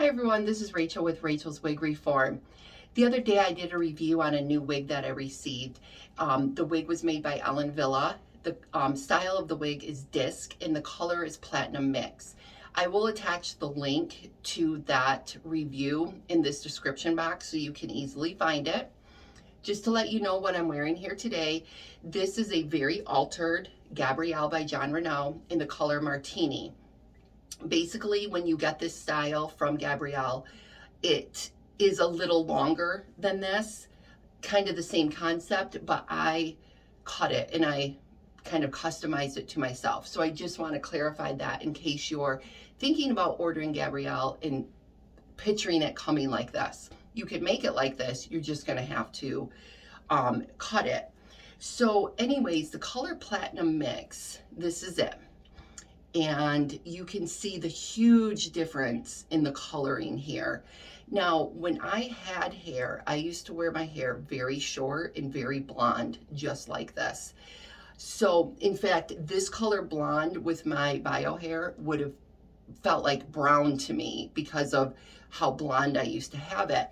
everyone, this is Rachel with Rachel's Wig Reform. The other day I did a review on a new wig that I received. The wig was made by Wille. The style of the wig is disc and the color is platinum mix. I will attach the link to that review in this description box so you can easily find it. Just to let you know what I'm wearing here today, this is a very altered Gabrielle by Jon Renau in the color Martini. Basically, when you get this style from Gabrielle, it is a little longer than this, kind of the same concept, but I cut it and I kind of customized it to myself. So I just want to clarify that in case you're thinking about ordering Gabrielle and picturing it coming like this. You could make it like this, you're just going to have to cut it. So anyways, the color platinum mix, this is it. And you can see the huge difference in the coloring here. Now, when I had hair, I used to wear my hair very short and very blonde, just like this. So, in fact, this color blonde with my bio hair would have felt like brown to me because of how blonde I used to have it.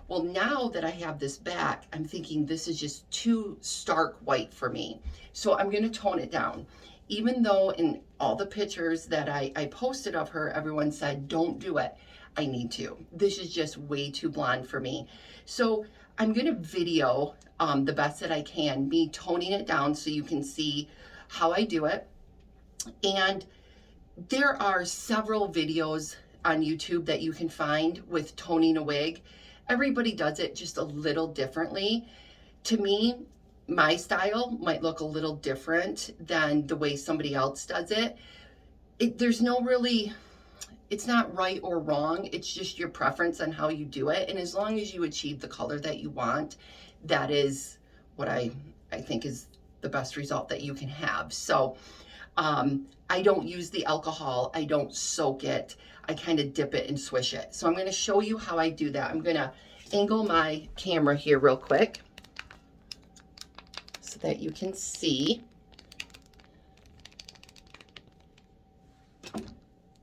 Well, now that I have this back, I'm thinking this is just too stark white for me. So I'm going to tone it down. Even though in all the pictures that I posted of her, everyone said, don't do it. I need to. This is just way too blonde for me. So I'm going to video the best that I can, me toning it down so you can see how I do it. And there are several videos on YouTube that you can find with toning a wig. Everybody does it just a little differently. To me, my style might look a little different than the way somebody else does it. There's no really, it's not right or wrong. It's just your preference on how you do it. And as long as you achieve the color that you want, that is what I think is the best result that you can have. So I don't use the alcohol. I don't soak it. I kind of dip it and swish it. So I'm going to show you how I do that. I'm going to angle my camera here real quick so that you can see.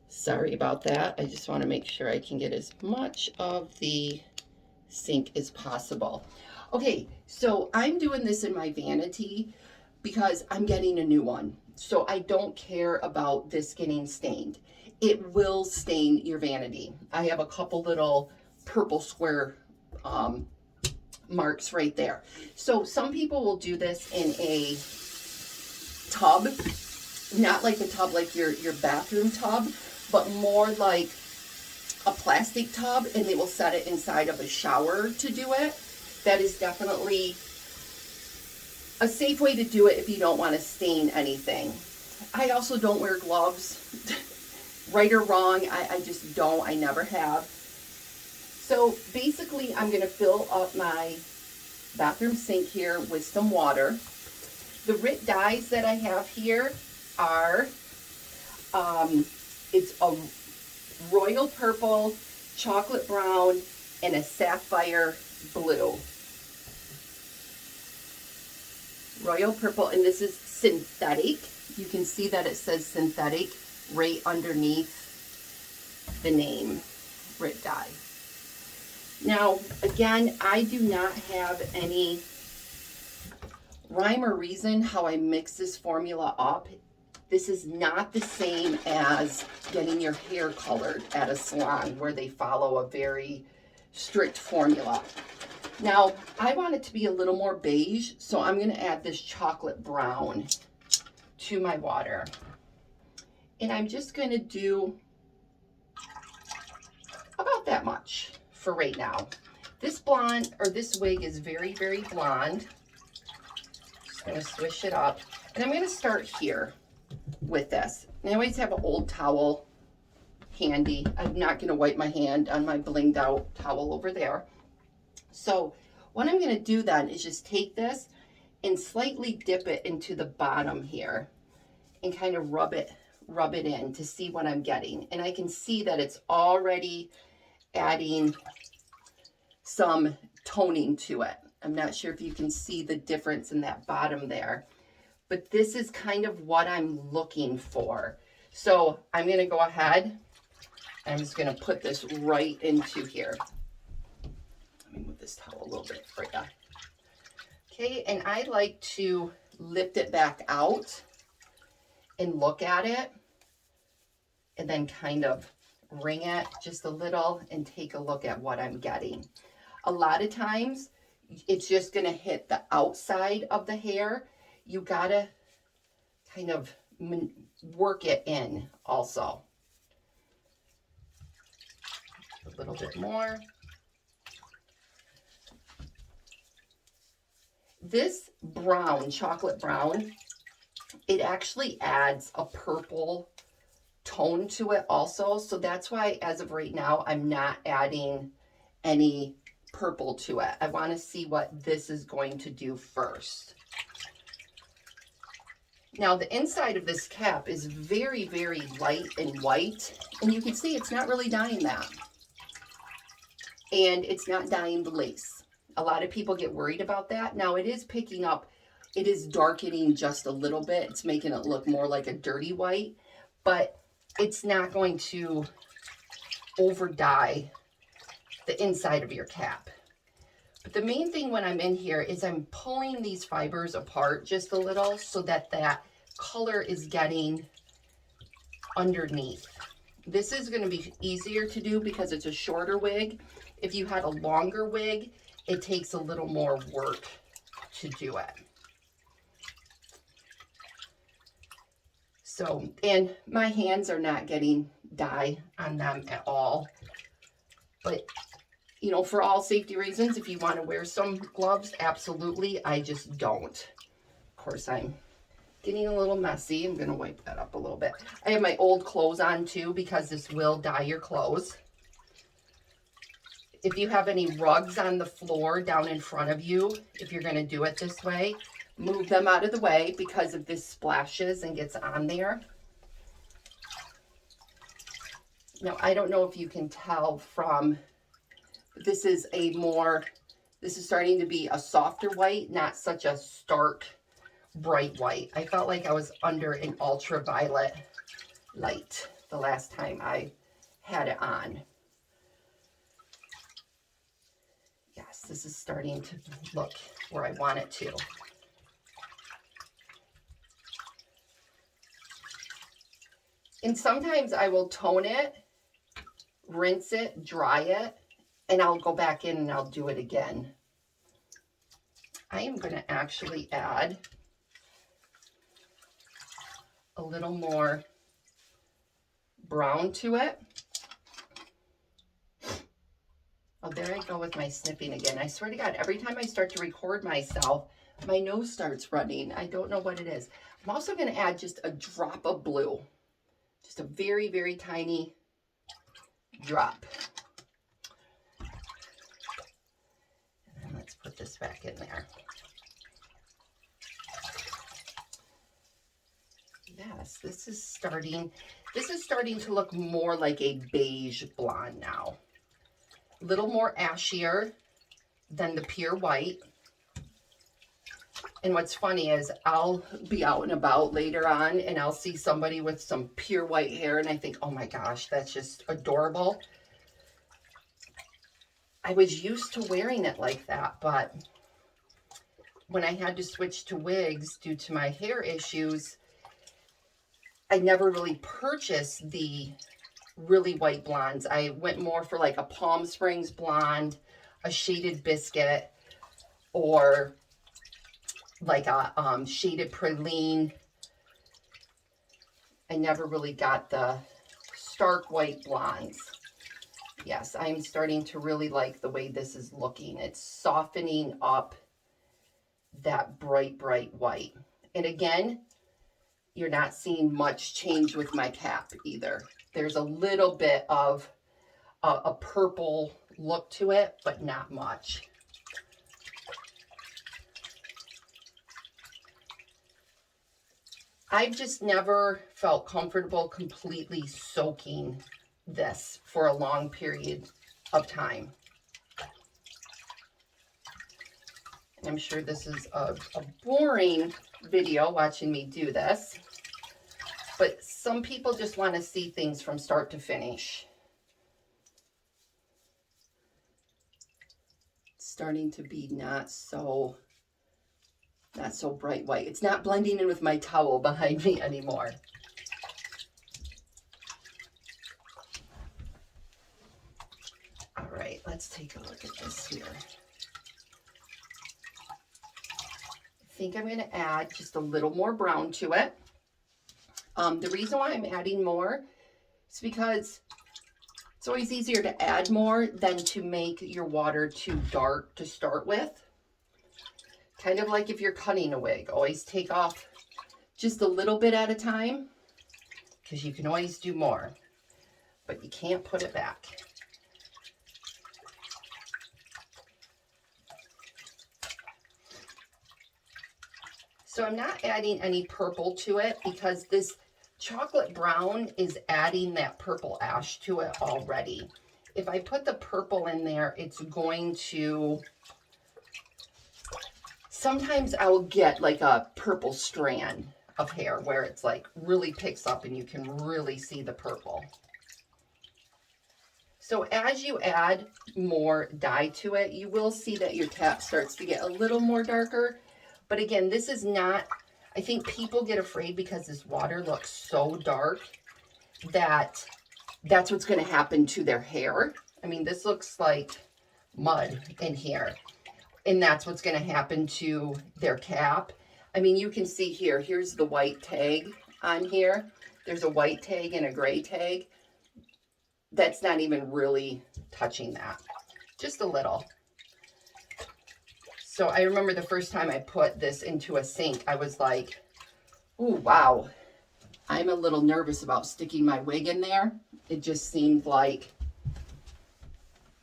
Sorry about that. I just want to make sure I can get as much of the sink as possible. Okay, so I'm doing this in my vanity because I'm getting a new one. So I don't care about this getting stained. It will stain your vanity. I have a couple little purple square marks right there. So some people will do this in a tub, not like a tub like your bathroom tub, but more like a plastic tub, and they will set it inside of a shower to do it. That is definitely a safe way to do it if you don't want to stain anything. I also don't wear gloves. Right or wrong, I just don't. I never have. So basically, I'm going to fill up my bathroom sink here with some water. The Rite dyes that I have here are, it's a royal purple, chocolate brown, and a sapphire blue. Royal purple, and this is synthetic. You can see that it says synthetic right underneath the name, Rite dye. Now, again, I do not have any rhyme or reason how I mix this formula up. This is not the same as getting your hair colored at a salon where they follow a very strict formula. Now, I want it to be a little more beige, so I'm going to add this chocolate brown to my water. And I'm just going to do about that much for right now. This blonde, or this wig is very, very blonde. Just going to swish it up. And I'm going to start here with this. And I always have an old towel handy. I'm not going to wipe my hand on my blinged out towel over there. So what I'm going to do then is just take this and slightly dip it into the bottom here and kind of rub it in to see what I'm getting. And I can see that it's already adding some toning to it. I'm not sure if you can see the difference in that bottom there, but this is kind of what I'm looking for. So I'm going to go ahead I'm just going to put this right into here. Let me move this towel a little bit for you. Okay, and I like to lift it back out and look at it and then kind of wring it just a little and take a look at what I'm getting. A lot of times it's just going to hit the outside of the hair. You got to kind of work it in also. A little bit more. This brown, chocolate brown, it actually adds a purple tone to it also. So that's why as of right now, I'm not adding any purple to it. I want to see what this is going to do first. Now the inside of this cap is very, very light and white, and you can see it's not really dyeing that. And it's not dyeing the lace. A lot of people get worried about that. Now it is picking up, it is darkening just a little bit. It's making it look more like a dirty white, but it's not going to over dye the inside of your cap. But the main thing when I'm in here is I'm pulling these fibers apart just a little so that that color is getting underneath. This is going to be easier to do because it's a shorter wig. If you had a longer wig, it takes a little more work to do it. So, and my hands are not getting dye on them at all. But, you know, for all safety reasons, if you want to wear some gloves, absolutely. I just don't. Of course, I'm getting a little messy. I'm going to wipe that up a little bit. I have my old clothes on too because this will dye your clothes. If you have any rugs on the floor down in front of you, if you're going to do it this way, move them out of the way because if this splashes and gets on there. Now, I don't know if you can tell from, this is starting to be a softer white, not such a stark, bright white. I felt like I was under an ultraviolet light the last time I had it on. Yes, this is starting to look where I want it to. And sometimes I will tone it, rinse it, dry it, and I'll go back in and I'll do it again. I am going to actually add a little more brown to it. Oh, there I go with my snipping again. I swear to God, every time I start to record myself, my nose starts running. I don't know what it is. I'm also going to add just a drop of blue. Just a very, very tiny drop. And then let's put this back in there. Yes, this is starting to look more like a beige blonde now. A little more ashier than the pure white. And what's funny is I'll be out and about later on and I'll see somebody with some pure white hair and I think, oh my gosh, that's just adorable. I was used to wearing it like that, but when I had to switch to wigs due to my hair issues, I never really purchased the really white blondes. I went more for like a Palm Springs blonde, a shaded biscuit, or like a shaded praline. I never really got the stark white blondes. Yes, I'm starting to really like the way this is looking. It's softening up that bright, bright white. And again, you're not seeing much change with my cap either. There's a little bit of a purple look to it, but not much. I've just never felt comfortable completely soaking this for a long period of time. And I'm sure this is a boring video watching me do this, but some people just want to see things from start to finish. starting to be not so bright white. It's not blending in with my towel behind me anymore. All right, let's take a look at this here. I think I'm going to add just a little more brown to it. The reason why I'm adding more is because it's always easier to add more than to make your water too dark to start with. Kind of like if you're cutting a wig, always take off just a little bit at a time, because you can always do more, but you can't put it back. So I'm not adding any purple to it because this chocolate brown is adding that purple ash to it already. If I put the purple in there, it's going to, sometimes I will get like a purple strand of hair where it's like really picks up and you can really see the purple. So as you add more dye to it, you will see that your tap starts to get a little more darker. But again, this is not, I think people get afraid because this water looks so dark that that's what's going to happen to their hair. I mean, this looks like mud in here, and that's what's going to happen to their cap. I mean, you can see here, here's the white tag on here. There's a white tag and a gray tag. That's not even really touching that, just a little. So I remember the first time I put this into a sink, I was like, oh, wow. I'm a little nervous about sticking my wig in there. It just seemed like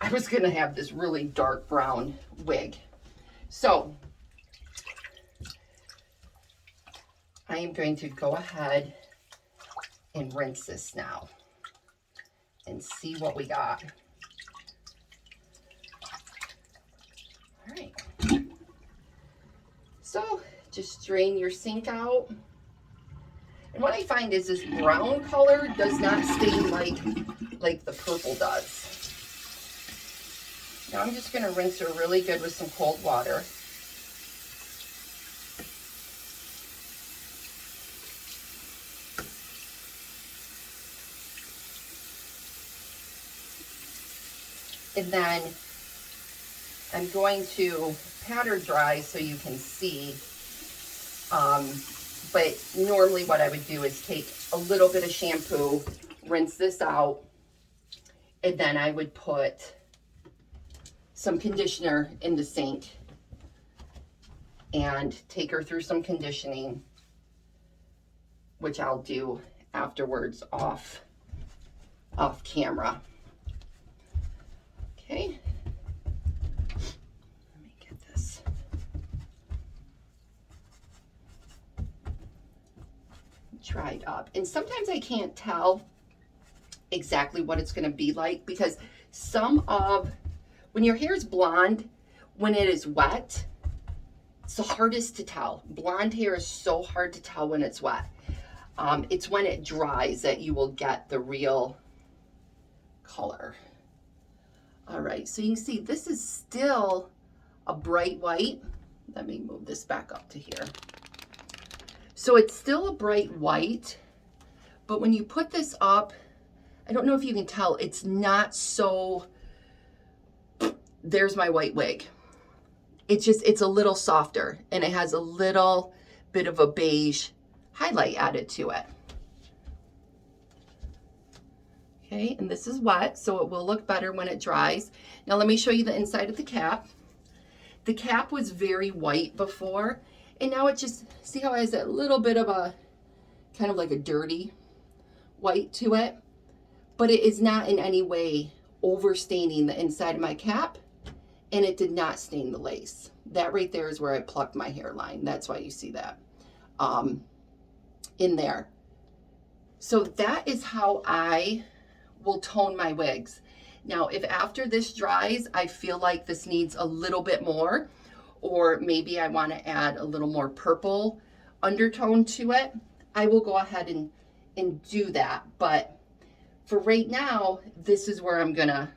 I was going to have this really dark brown wig. So I am going to go ahead and rinse this now and see what we got. All right. So just drain your sink out. And what I find is this brown color does not stain like the purple does. Now I'm just going to rinse her really good with some cold water. And then I'm going to pat her dry so you can see. But normally what I would do is take a little bit of shampoo, rinse this out, and then I would put some conditioner in the sink and take her through some conditioning, which I'll do afterwards off camera. Okay. Let me get this. Dried up. And sometimes I can't tell exactly what it's going to be like because when your hair is blonde, when it is wet, it's the hardest to tell. Blonde hair is so hard to tell when it's wet. It's when it dries that you will get the real color. All right, so you can see this is still a bright white. Let me move this back up to here. So it's still a bright white, but when you put this up, I don't know if you can tell, it's not so, there's my white wig. It's a little softer and it has a little bit of a beige highlight added to it. Okay, and this is wet, so it will look better when it dries. Now let me show you the inside of the cap. The cap was very white before, and now it just, see how it has that little bit of a, kind of like a dirty white to it, but it is not in any way overstaining the inside of my cap, and it did not stain the lace. That right there is where I plucked my hairline. That's why you see that in there. So that is how I will tone my wigs. Now, if after this dries, I feel like this needs a little bit more, or maybe I want to add a little more purple undertone to it, I will go ahead and do that. But for right now, this is where I'm gonna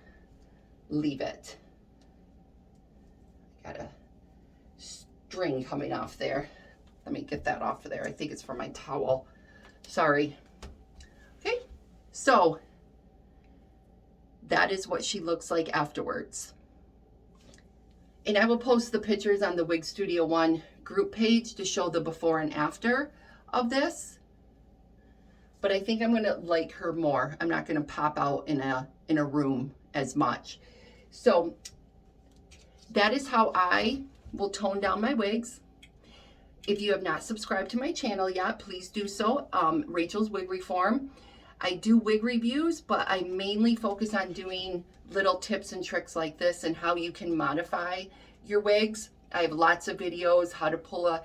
leave it. Got a string coming off there. Let me get that off of there. I think it's from my towel. Sorry. Okay, so that is what she looks like afterwards. And I will post the pictures on the Wig Studio One group page to show the before and after of this. But I think I'm gonna like her more. I'm not gonna pop out in a room as much. So that is how I will tone down my wigs. If you have not subscribed to my channel yet, please do so. Rachel's Wig Reform. I do wig reviews, but I mainly focus on doing little tips and tricks like this and how you can modify your wigs. I have lots of videos, how to pull a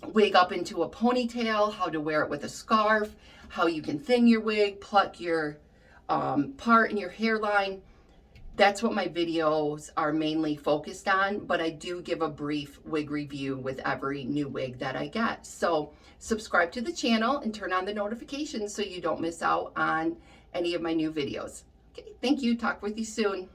wig up into a ponytail, how to wear it with a scarf, how you can thin your wig, pluck your part in your hairline. That's what my videos are mainly focused on, but I do give a brief wig review with every new wig that I get. So subscribe to the channel and turn on the notifications so you don't miss out on any of my new videos. Okay, thank you. Talk with you soon.